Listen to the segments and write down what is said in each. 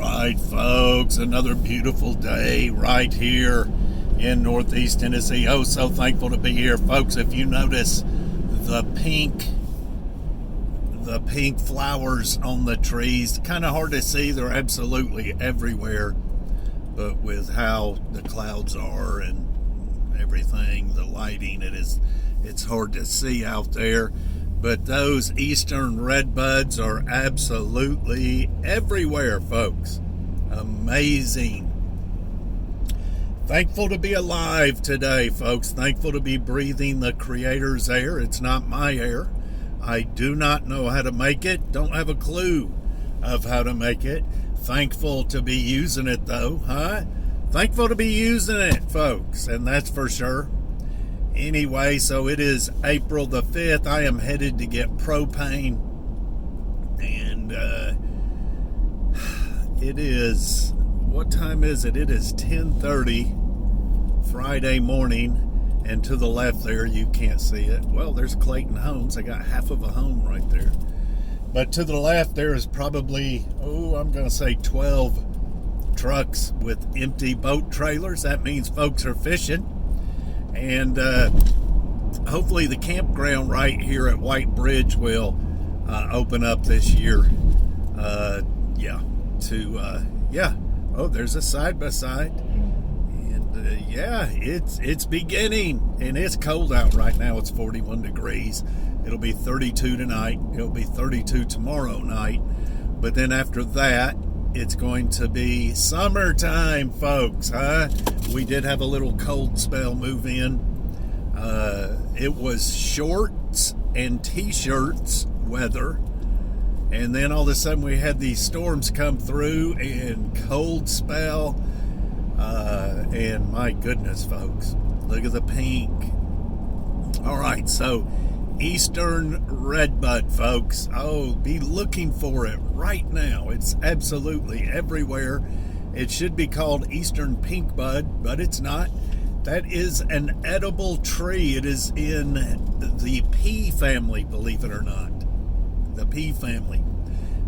right, folks, another beautiful day right here in Northeast Tennessee. Oh, so thankful to be here, folks. If you notice the pink flowers on the trees, kind of hard to see. They're absolutely everywhere, but with how the clouds are and everything, the lighting, it's hard to see out there. But those eastern redbuds are absolutely everywhere, folks. Amazing. Thankful to be alive today, folks. Thankful to be breathing the Creator's air. It's not my air. I do not know how to make it. Don't have a clue of how to make it. Thankful to be using it, though, huh? Thankful to be using it, folks, and that's for sure. Anyway, so it is April the 5th. I am headed to get propane. And it is, what time is it? It is 10:30 Friday morning. And to the left there, you can't see it. Well, there's Clayton Homes. I got half of a home right there. But to the left, there is probably, I'm going to say 12 trucks with empty boat trailers. That means folks are fishing. And hopefully the campground right here at White Bridge will open up this year. Oh, there's a side-by-side. And it's beginning. And it's cold out right now. It's 41 degrees. It'll be 32 tonight. It'll be 32 tomorrow night. But then after that, it's going to be summertime, folks, huh? We did have a little cold spell move in. It was shorts and t-shirts weather. And then all of a sudden we had these storms come through and cold spell. And my goodness, folks, look at the pink. All right, so Eastern redbud, folks. Oh, be looking for it right now. It's absolutely everywhere. It should be called Eastern pink bud, but it's not. That is an edible tree. It is in the pea family, believe it or not. The pea family.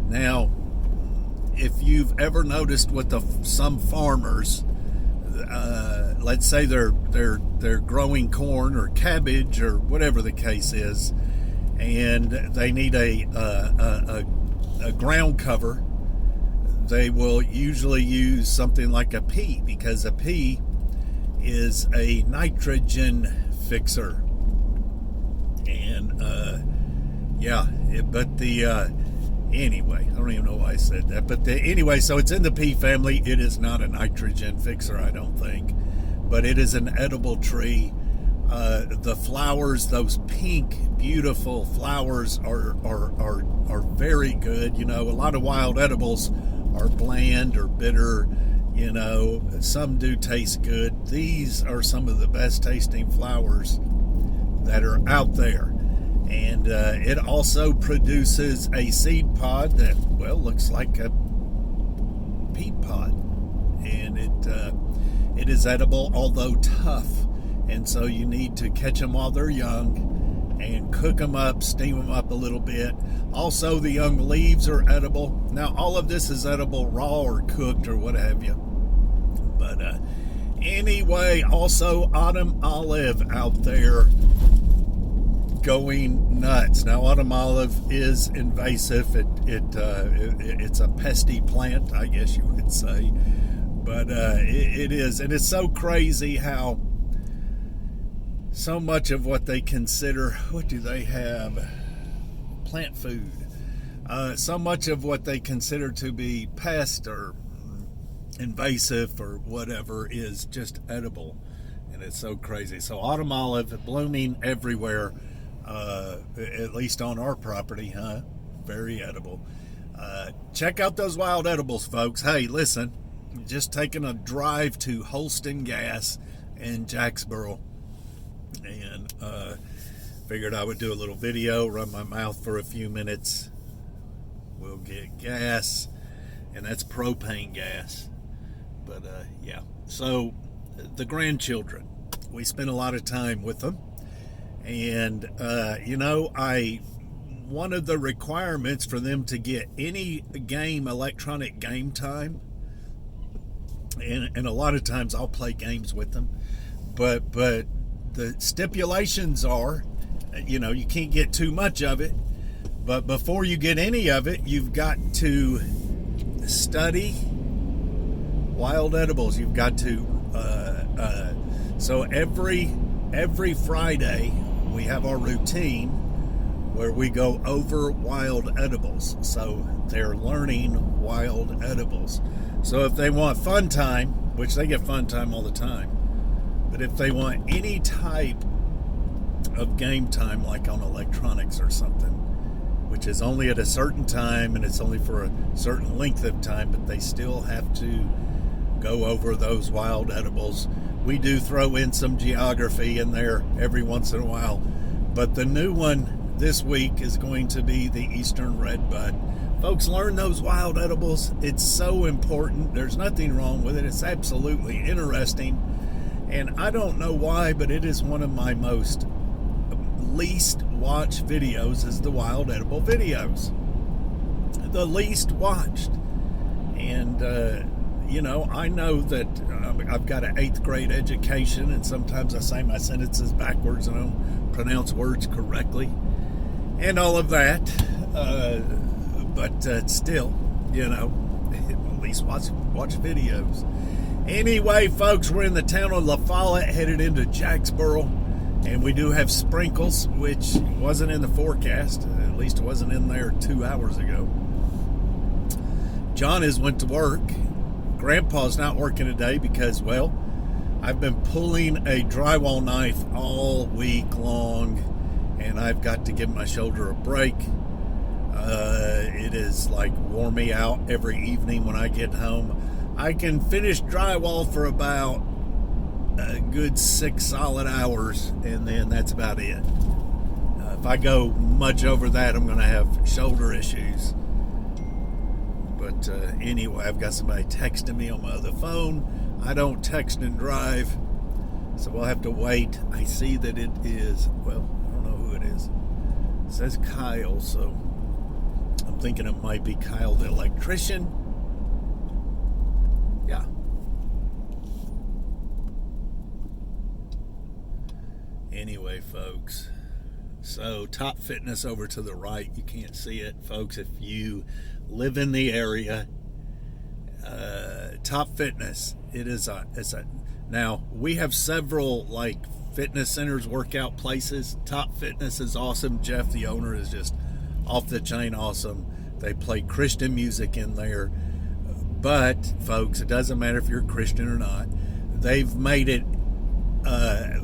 Now, if you've ever noticed what some farmers, let's say they're growing corn or cabbage or whatever the case is, and they need a ground cover, they will usually use something like a pea, because a pea is a nitrogen fixer. And anyway, I don't even know why I said that, but anyway, so it's in the pea family. It is not a nitrogen fixer, I don't think, but it is an edible tree. The flowers, those pink, beautiful flowers, are very good. You know, a lot of wild edibles are bland or bitter. You know, some do taste good. These are some of the best tasting flowers that are out there. And it also produces a seed pod that, well, looks like a peat pod. And it is edible, although tough. And so you need to catch them while they're young and cook them up, steam them up a little bit. Also, the young leaves are edible. Now, all of this is edible raw or cooked or what have you. But anyway, also autumn olive out there going nuts. Now, autumn olive is invasive. It's a pesky plant, I guess you would say. But it is. And it's so crazy how so much of what they consider, what do they have? Plant food. So much of what they consider to be pest or invasive or whatever is just edible. And it's so crazy. So autumn olive blooming everywhere, at least on our property, huh? Very edible. Check out those wild edibles, folks. Hey, listen, just taking a drive to Holston Gas in Jacksboro. And figured I would do a little video, run my mouth for a few minutes. We'll get gas, and that's propane gas. But so the grandchildren, we spend a lot of time with them. And I one of the requirements for them to get any game, electronic game time, and a lot of times I'll play games with them, but the stipulations are, you can't get too much of it, but before you get any of it, you've got to study wild edibles. You've got to so every Friday we have our routine where we go over wild edibles. So they're learning wild edibles. So if they want fun time, which they get fun time all the time, but if they want any type of game time, like on electronics or something, which is only at a certain time and it's only for a certain length of time, but they still have to go over those wild edibles. We do throw in some geography in there every once in a while, but the new one this week is going to be the Eastern redbud. Folks, learn those wild edibles. It's so important. There's nothing wrong with it. It's absolutely interesting, and I don't know why, but it is one of my most least watched videos is the wild edible videos. The least watched. And I know that I've got an 8th grade education, and sometimes I say my sentences backwards and I don't pronounce words correctly and all of that, but still, at least watch videos. Anyway, folks, we're in the town of Lafollette, headed into Jacksboro, and we do have sprinkles, which wasn't in the forecast. At least it wasn't in there 2 hours ago. John has went to work. Grandpa's not working today because, well, I've been pulling a drywall knife all week long, and I've got to give my shoulder a break. It is like wore me out every evening when I get home. I can finish drywall for about a good 6 solid hours, and then that's about it. If I go much over that, I'm going to have shoulder issues. But anyway, I've got somebody texting me on my other phone. I don't text and drive, so we'll have to wait. I see that it is, well, I don't know who it is. It says Kyle, so I'm thinking it might be Kyle the electrician. Yeah. Anyway, folks, so Top Fitness over to the right. You can't see it, folks, if you live in the area. Top Fitness, it's a now we have several like fitness centers, workout places. Top Fitness is awesome. Jeff, the owner, is just off the chain awesome. They play Christian music in there, but folks, it doesn't matter if you're Christian or not. They've made it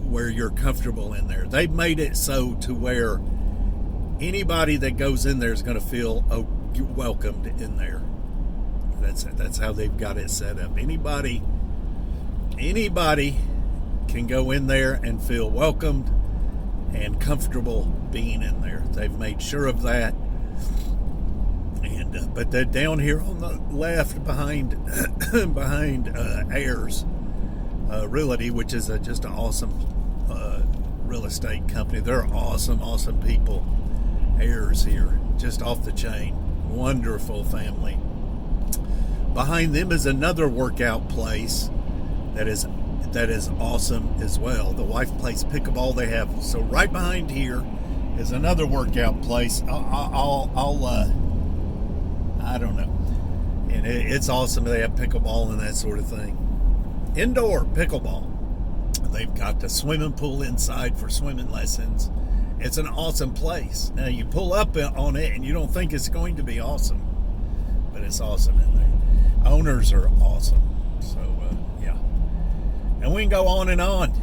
where you're comfortable in there. They've made it so to where anybody that goes in there is going to feel welcomed in there. That's how they've got it set up. Anybody can go in there and feel welcomed and comfortable being in there. They've made sure of that. And but they're down here on the left behind Ayers Realty, which is just an awesome real estate company. They're awesome people. Ayers here, just off the chain. Wonderful family. Behind them is another workout place that is awesome as well. The wife plays pickleball. They have, so right behind here is another workout place. I don't know, and it's awesome. They have pickleball and that sort of thing. Indoor pickleball. They've got the swimming pool inside for swimming lessons. It's an awesome place. Now you pull up on it and you don't think it's going to be awesome, but it's awesome in there. Owners are awesome. So yeah, and we can go on and on.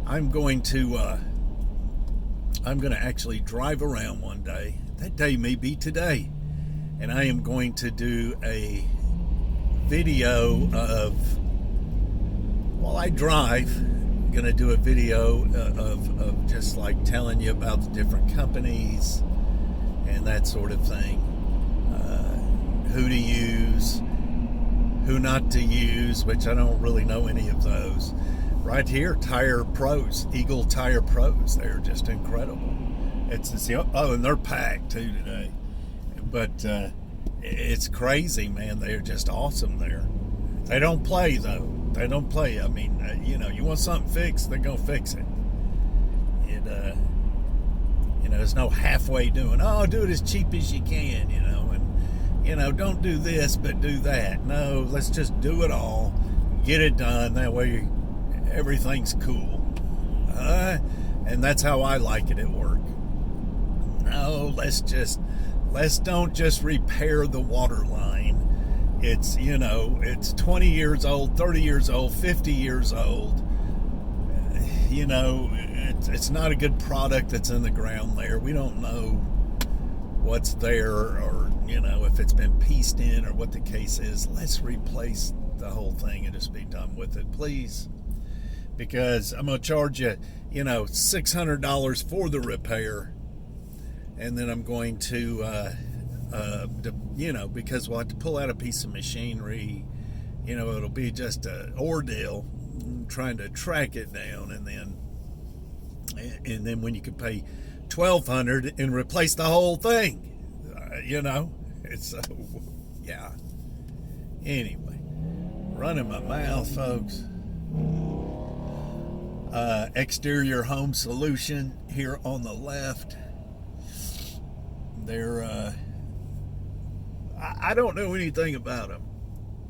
I'm going to actually drive around one day. That day may be today, and I am going to do a video of while I drive. I'm going to do a video of just like telling you about the different companies and that sort of thing. Who to use, who not to use, which I don't really know any of those. right here, Tire Pros, Eagle Tire Pros. They're just incredible. Oh, and they're packed too today. But it's crazy, man. They're just awesome there. They don't play though. They don't play. I mean, you want something fixed, they're gonna fix it. There's no halfway doing. Oh, do it as cheap as you can, and don't do this but do that. No, let's just do it all, get it done. That way, everything's cool. And that's how I like it at work. No, let's don't just repair the water line. It's 20 years old, 30 years old, 50 years old. It's not a good product that's in the ground there. We don't know what's there, or if it's been pieced in or what the case is. Let's replace the whole thing and just be done with it, please. Because I'm going to charge you, $600 for the repair, and then I'm going to, because we'll have to pull out a piece of machinery. It'll be just an ordeal trying to track it down, and then when you could pay $1,200 and replace the whole thing, it's yeah. Anyway, running my mouth, folks. Exterior Home Solution here on the left. They're I don't know anything about them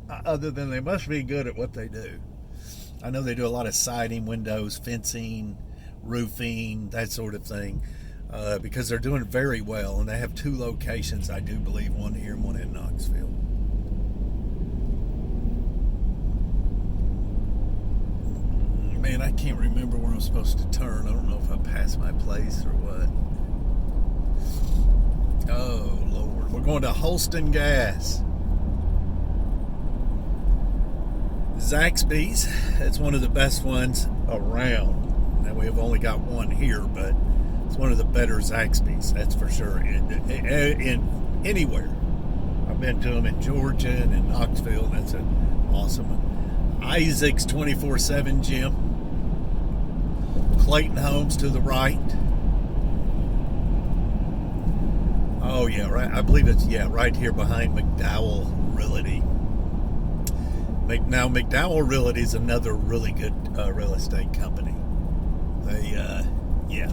other than they must be good at what they do. I know they do a lot of siding, windows, fencing, roofing, that sort of thing, because they're doing very well, and they have 2 locations, I do believe, one here and one in Knoxville. Man, I can't remember where I'm supposed to turn. I don't know if I passed my place or what. Oh, Lord. We're going to Holston Gas. Zaxby's. It's one of the best ones around. Now, we have only got one here, but it's one of the better Zaxby's, that's for sure. In anywhere. I've been to them in Georgia and in Knoxville, and that's an awesome one. Isaac's 24/7 Gym. Clayton Homes to the right. Oh yeah, right. I believe it's right here behind McDowell Realty. Now McDowell Realty is another really good real estate company.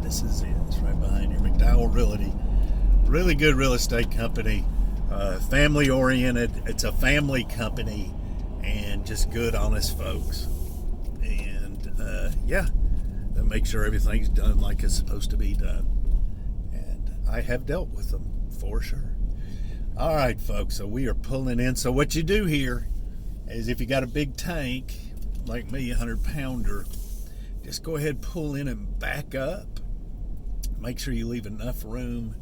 This is it. It's right behind here. McDowell Realty, really good real estate company. Family oriented. It's a family company, and just good, honest folks. And they make sure everything's done like it's supposed to be done. And I have dealt with them for sure. All right, folks. So we are pulling in. So what you do here is, if you got a big tank like me, 100-pounder, just go ahead, pull in and back up. Make sure you leave enough room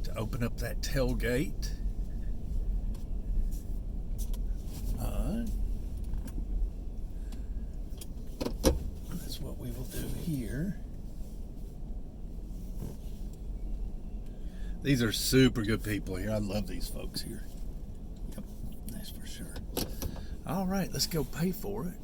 to open up that tailgate. That's what we will do here. These are super good people here. I love these folks here. Yep, that's for sure. All right, let's go pay for it.